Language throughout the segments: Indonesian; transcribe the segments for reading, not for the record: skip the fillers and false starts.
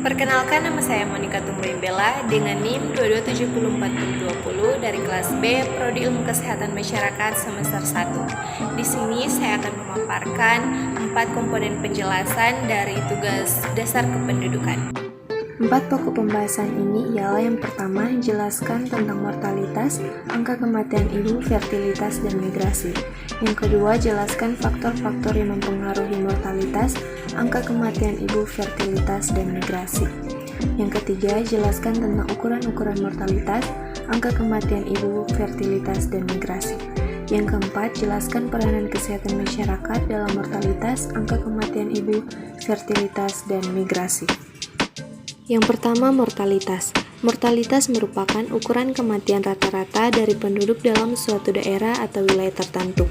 Perkenalkan, nama saya Monica Tumbuimbela dengan NIM 227420 dari kelas B Prodi Ilmu Kesehatan Masyarakat semester 1. Di sini saya akan memaparkan 4 komponen penjelasan dari tugas dasar kependudukan. 4 pokok pembahasan ini ialah: yang pertama, jelaskan tentang mortalitas, angka kematian ibu, fertilitas, dan migrasi. Yang kedua, jelaskan faktor-faktor yang mempengaruhi mortalitas, angka kematian ibu, fertilitas, dan migrasi. Yang ketiga, jelaskan tentang ukuran-ukuran mortalitas, angka kematian ibu, fertilitas, dan migrasi. Yang keempat, jelaskan peranan kesehatan masyarakat dalam mortalitas, angka kematian ibu, fertilitas, dan migrasi. Yang pertama, mortalitas. Mortalitas merupakan ukuran kematian rata-rata dari penduduk dalam suatu daerah atau wilayah tertentu.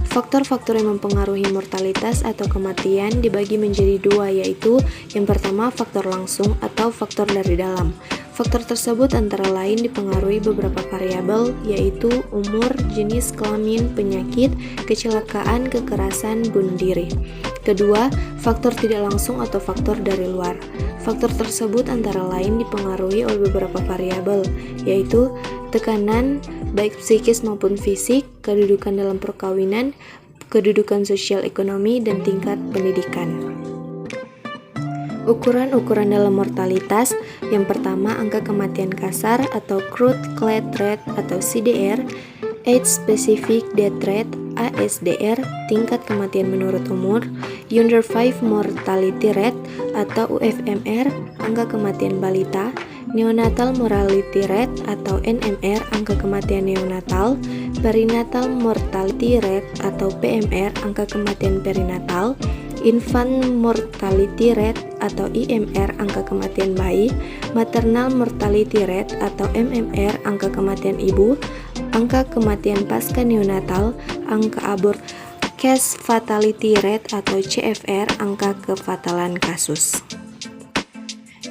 Faktor-faktor yang mempengaruhi mortalitas atau kematian dibagi menjadi dua, yaitu yang pertama, faktor langsung atau faktor dari dalam. Faktor tersebut antara lain dipengaruhi beberapa variabel, yaitu umur, jenis kelamin, penyakit, kecelakaan, kekerasan, bunuh diri. Kedua, faktor tidak langsung atau faktor dari luar. Faktor tersebut antara lain dipengaruhi oleh beberapa variabel, yaitu tekanan baik psikis maupun fisik, kedudukan dalam perkawinan, kedudukan sosial ekonomi, dan tingkat pendidikan. Ukuran-ukuran dalam mortalitas. Yang pertama, angka kematian kasar atau crude death rate atau CDR, age specific death rate ASDR, tingkat kematian menurut umur, under 5 mortality rate atau UFMR, angka kematian balita, neonatal mortality rate atau NMR, angka kematian neonatal, perinatal mortality rate atau PMR, angka kematian perinatal, infant mortality rate atau IMR, angka kematian bayi, maternal mortality rate atau MMR, angka kematian ibu, angka kematian pasca neonatal, angka abort, case fatality rate atau CFR, angka kefatalan kasus.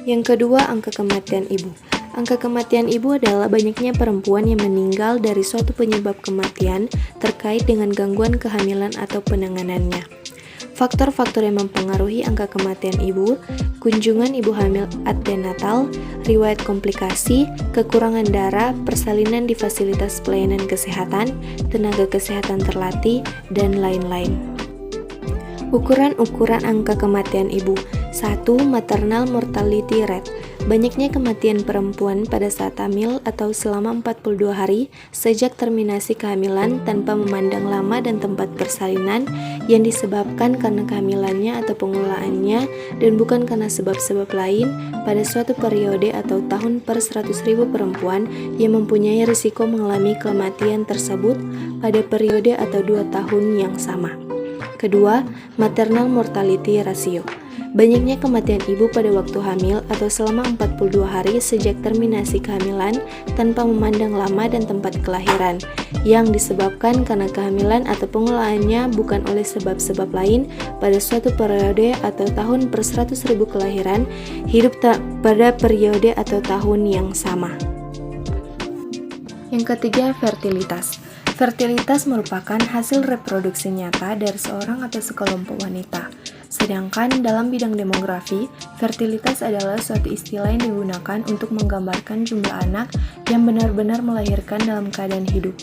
Yang kedua, angka kematian ibu. Angka kematian ibu adalah banyaknya perempuan yang meninggal dari suatu penyebab kematian terkait dengan gangguan kehamilan atau penanganannya. Faktor-faktor yang mempengaruhi angka kematian ibu: kunjungan ibu hamil antenatal, riwayat komplikasi, kekurangan darah, persalinan di fasilitas pelayanan kesehatan, tenaga kesehatan terlatih, dan lain-lain. Ukuran-ukuran angka kematian ibu. 1. Maternal mortality rate. Banyaknya kematian perempuan pada saat hamil atau selama 42 hari sejak terminasi kehamilan tanpa memandang lama dan tempat persalinan yang disebabkan karena kehamilannya atau pengelolaannya dan bukan karena sebab-sebab lain pada suatu periode atau tahun per 100.000 perempuan yang mempunyai risiko mengalami kematian tersebut pada periode atau 2 tahun yang sama. Kedua, maternal mortality ratio. Banyaknya kematian ibu pada waktu hamil atau selama 42 hari sejak terminasi kehamilan tanpa memandang lama dan tempat kelahiran yang disebabkan karena kehamilan atau pengelolaannya bukan oleh sebab-sebab lain pada suatu periode atau tahun per 100.000 kelahiran hidup pada periode atau tahun yang sama. Yang ketiga, fertilitas. Fertilitas merupakan hasil reproduksi nyata dari seorang atau sekelompok wanita. Sedangkan dalam bidang demografi, fertilitas adalah suatu istilah yang digunakan untuk menggambarkan jumlah anak yang benar-benar melahirkan dalam keadaan hidup.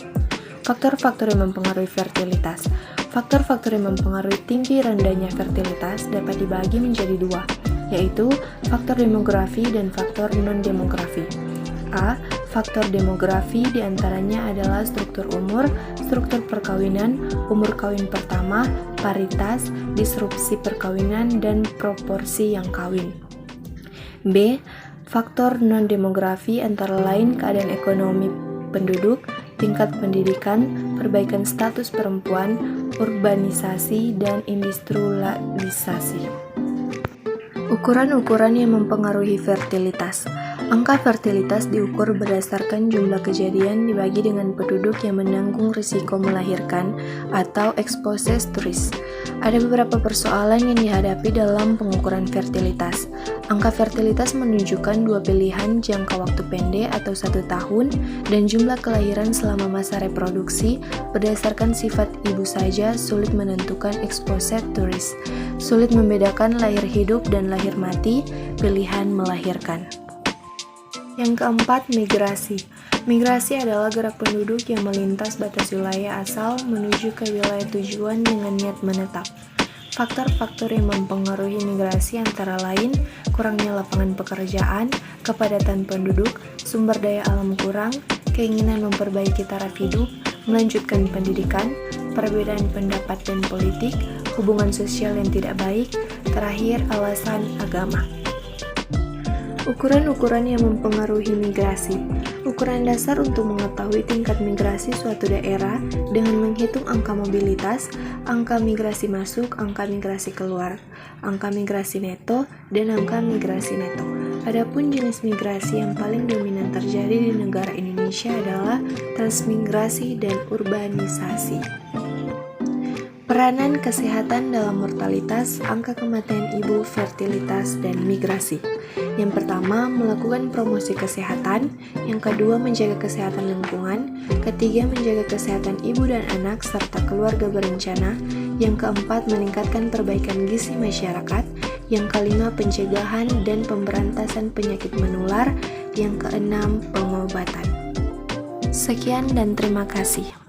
Faktor-faktor yang mempengaruhi fertilitas. Faktor-faktor yang mempengaruhi tinggi rendahnya fertilitas dapat dibagi menjadi dua, yaitu faktor demografi dan faktor non-demografi. A. Faktor demografi diantaranya adalah struktur umur, struktur perkawinan, umur kawin pertama, paritas, disrupsi perkawinan, dan proporsi yang kawin. B. Faktor non-demografi antara lain keadaan ekonomi penduduk, tingkat pendidikan, perbaikan status perempuan, urbanisasi, dan industrialisasi. Ukuran-ukuran yang mempengaruhi fertilitas. Angka fertilitas diukur berdasarkan jumlah kejadian dibagi dengan penduduk yang menanggung risiko melahirkan atau exposes to risk. Ada beberapa persoalan yang dihadapi dalam pengukuran fertilitas. Angka fertilitas menunjukkan dua pilihan, jangka waktu pendek atau 1 tahun dan jumlah kelahiran selama masa reproduksi. Berdasarkan sifat ibu saja sulit menentukan exposed to risk. Sulit membedakan lahir hidup dan lahir mati, pilihan melahirkan. Yang keempat, migrasi. Migrasi adalah gerak penduduk yang melintas batas wilayah asal menuju ke wilayah tujuan dengan niat menetap. Faktor-faktor yang mempengaruhi migrasi antara lain kurangnya lapangan pekerjaan, kepadatan penduduk, sumber daya alam kurang, keinginan memperbaiki taraf hidup, melanjutkan pendidikan, perbedaan pendapat dan politik, hubungan sosial yang tidak baik, terakhir alasan agama. Ukuran-ukuran yang mempengaruhi migrasi. Ukuran dasar untuk mengetahui tingkat migrasi suatu daerah dengan menghitung angka mobilitas, angka migrasi masuk, angka migrasi keluar, angka migrasi neto, dan angka migrasi neto. Adapun jenis migrasi yang paling dominan terjadi di negara Indonesia adalah transmigrasi dan urbanisasi. Peranan kesehatan dalam mortalitas, angka kematian ibu, fertilitas, dan migrasi. Yang pertama, melakukan promosi kesehatan. Yang kedua, menjaga kesehatan lingkungan. Ketiga, menjaga kesehatan ibu dan anak serta keluarga berencana. Yang keempat, meningkatkan perbaikan gizi masyarakat. Yang kelima, pencegahan dan pemberantasan penyakit menular. Yang keenam, pengobatan. Sekian dan terima kasih.